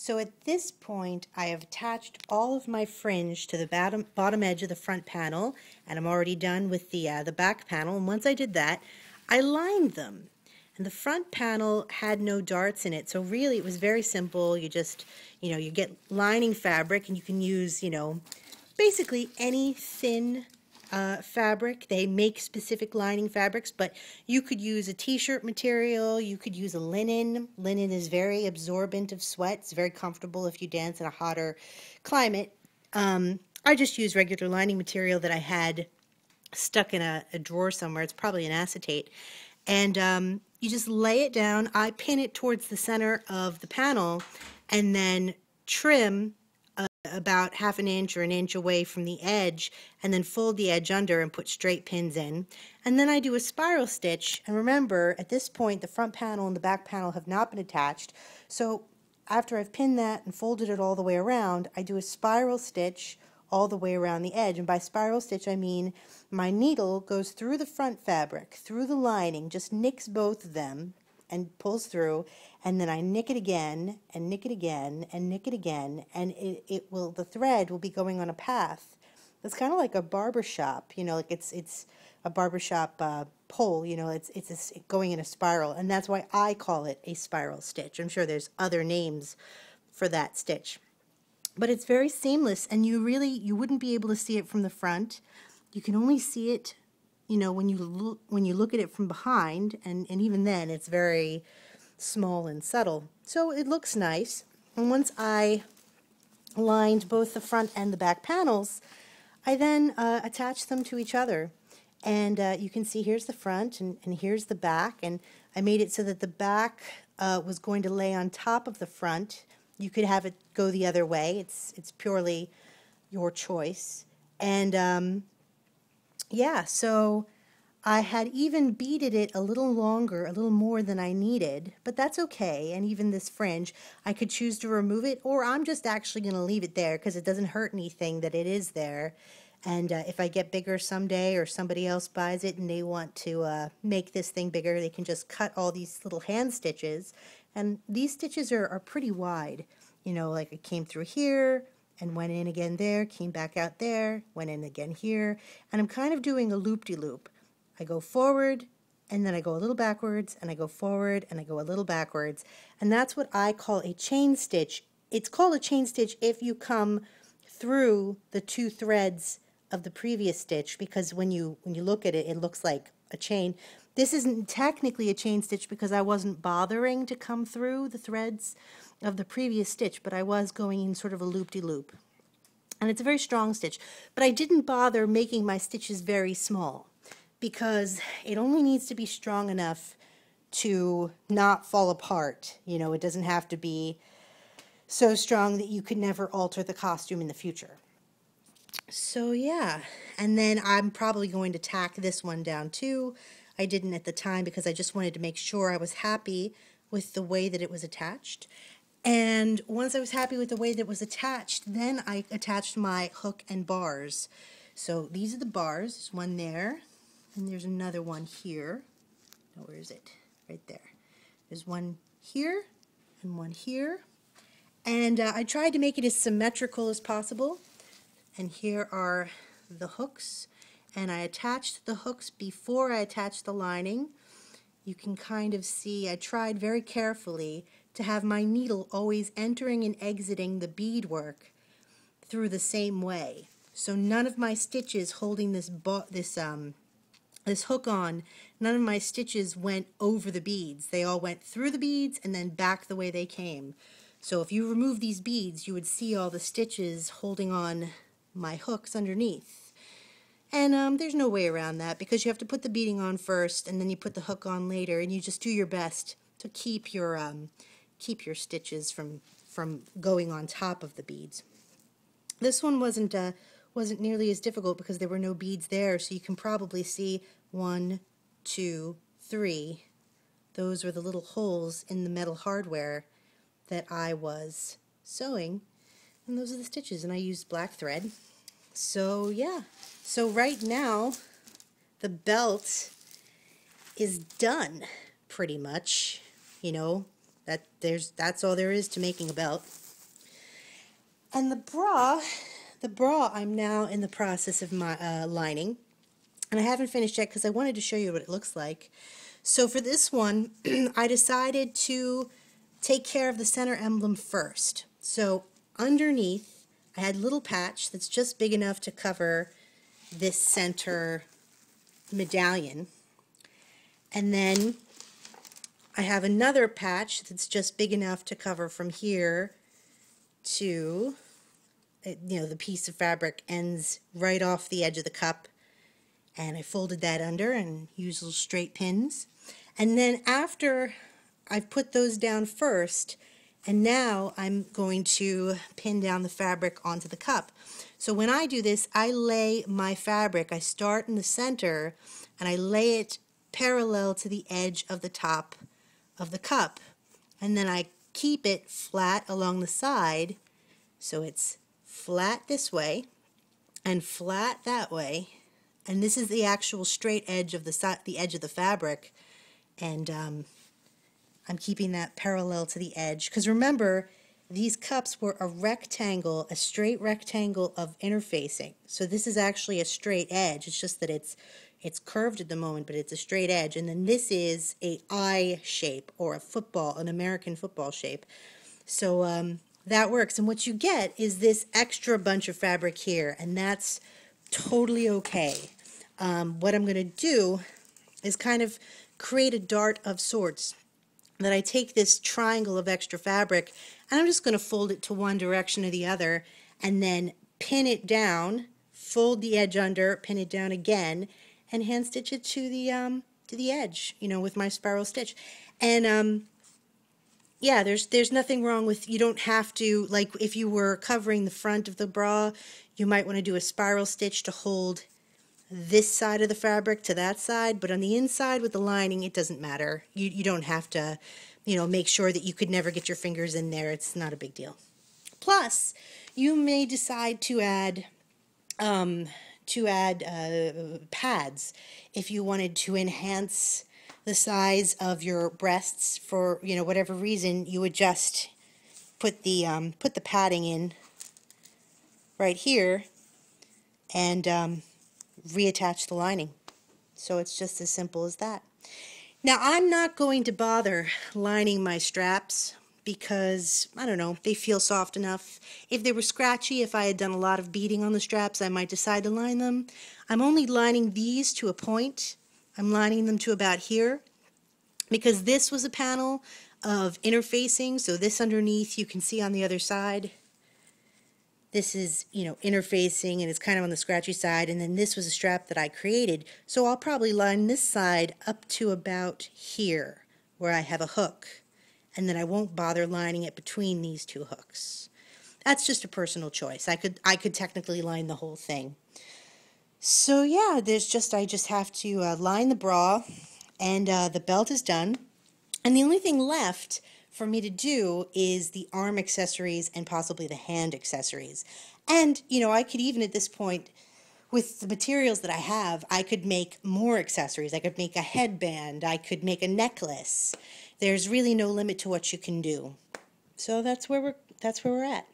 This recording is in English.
So at this point, I have attached all of my fringe to the bottom edge of the front panel, and I'm already done with the back panel. And once I did that, I lined them. And the front panel had no darts in it, so really it was very simple. You just, you get lining fabric, and you can use, basically any thin fabric. They make specific lining fabrics, but you could use a t-shirt material, you could use a linen. Linen is very absorbent of sweat. It's very comfortable if you dance in a hotter climate. I just used regular lining material that I had stuck in a drawer somewhere. It's probably an acetate. And you just lay it down. I pin it towards the center of the panel and then trim about ½ an inch or an inch away from the edge, and then fold the edge under and put straight pins in. And then I do a spiral stitch, and remember at this point the front panel and the back panel have not been attached, so after I've pinned that and folded it all the way around, I do a spiral stitch all the way around the edge. And by spiral stitch I mean my needle goes through the front fabric, through the lining, just nicks both of them and pulls through, and then I nick it again and nick it again and nick it again, and the thread will be going on a path. It's kind of like a barbershop, like it's a barbershop pole, it's going in a spiral, and that's why I call it a spiral stitch. I'm sure there's other names for that stitch, but it's very seamless, and you wouldn't be able to see it from the front. You can only see it when you look at it from behind, and even then it's very small and subtle. So it looks nice. And once I lined both the front and the back panels, I then attached them to each other. And you can see here's the front and here's the back, and I made it so that the back was going to lay on top of the front. You could have it go the other way. It's purely your choice. And yeah, so I had even beaded it a little longer, a little more than I needed, but that's okay. And even this fringe, I could choose to remove it, or I'm just actually going to leave it there because it doesn't hurt anything that it is there. And if I get bigger someday, or somebody else buys it and they want to make this thing bigger, they can just cut all these little hand stitches. And these stitches are pretty wide. Like it came through here and went in again there, came back out there, went in again here. And I'm kind of doing a loop-de-loop. I go forward, and then I go a little backwards, and I go forward, and I go a little backwards. And that's what I call a chain stitch. It's called a chain stitch if you come through the two threads of the previous stitch, because when you look at it, it looks like a chain. This isn't technically a chain stitch because I wasn't bothering to come through the threads of the previous stitch, but I was going in sort of a loop-de-loop. And it's a very strong stitch, but I didn't bother making my stitches very small, because it only needs to be strong enough to not fall apart. It doesn't have to be so strong that you could never alter the costume in the future. So yeah, and then I'm probably going to tack this one down too. I didn't at the time because I just wanted to make sure I was happy with the way that it was attached. And once I was happy with the way that it was attached, then I attached my hook and bars. So these are the bars. There's one there. And there's another one here. Oh, where is it? Right there. There's one here and one here. And I tried to make it as symmetrical as possible. And here are the hooks. And I attached the hooks before I attached the lining. You can kind of see I tried very carefully to have my needle always entering and exiting the beadwork through the same way. So none of my stitches holding this hook on, none of my stitches went over the beads. They all went through the beads and then back the way they came. So if you remove these beads, you would see all the stitches holding on my hooks underneath. And there's no way around that, because you have to put the beading on first and then you put the hook on later, and you just do your best to keep your stitches from going on top of the beads. This one wasn't nearly as difficult because there were no beads there, so you can probably see 1, 2, 3. Those were the little holes in the metal hardware that I was sewing, and those are the stitches, and I used black thread. So yeah, so right now the belt is done pretty much. That's all there is to making a belt. And the bra I'm now in the process of my lining. And I haven't finished yet because I wanted to show you what it looks like. So for this one, I decided to take care of the center emblem first. So underneath, I had a little patch that's just big enough to cover this center medallion. And then I have another patch that's just big enough to cover from here to, the piece of fabric ends right off the edge of the cup. And I folded that under and used little straight pins. And then after I've put those down first, and now I'm going to pin down the fabric onto the cup. So when I do this, I lay my fabric, I start in the center, and I lay it parallel to the edge of the top of the cup. And then I keep it flat along the side, so it's flat this way and flat that way. And this is the actual straight edge of the edge of the fabric, and I'm keeping that parallel to the edge. Because remember, these cups were a rectangle, a straight rectangle of interfacing. So this is actually a straight edge. It's just that it's curved at the moment, but it's a straight edge. And then this is a I shape, or an American football shape. So that works. And what you get is this extra bunch of fabric here, and that's totally okay. What I'm going to do is kind of create a dart of sorts. That I take this triangle of extra fabric, and I'm just going to fold it to one direction or the other, and then pin it down, fold the edge under, pin it down again, and hand stitch it to the edge, with my spiral stitch. And yeah, there's nothing wrong with, you don't have to, like if you were covering the front of the bra, you might want to do a spiral stitch to hold this side of the fabric to that side, but on the inside with the lining, it doesn't matter. You don't have to, make sure that you could never get your fingers in there. It's not a big deal. Plus, you may decide to add pads if you wanted to enhance the size of your breasts for whatever reason. You would just put the padding in right here and reattach the lining. So it's just as simple as that. Now I'm not going to bother lining my straps because, I don't know, they feel soft enough. If they were scratchy, if I had done a lot of beading on the straps, I might decide to line them. I'm only lining these to a point. I'm lining them to about here because this was a panel of interfacing, so this underneath you can see on the other side. This is, interfacing, and it's kind of on the scratchy side, and then this was a strap that I created. So I'll probably line this side up to about here, where I have a hook, and then I won't bother lining it between these two hooks. That's just a personal choice. I could technically line the whole thing. So yeah, I just have to line the bra, and the belt is done. And the only thing left for me to do is the arm accessories and possibly the hand accessories. And, I could even at this point, with the materials that I have, I could make more accessories. I could make a headband. I could make a necklace. There's really no limit to what you can do. So that's where we're at.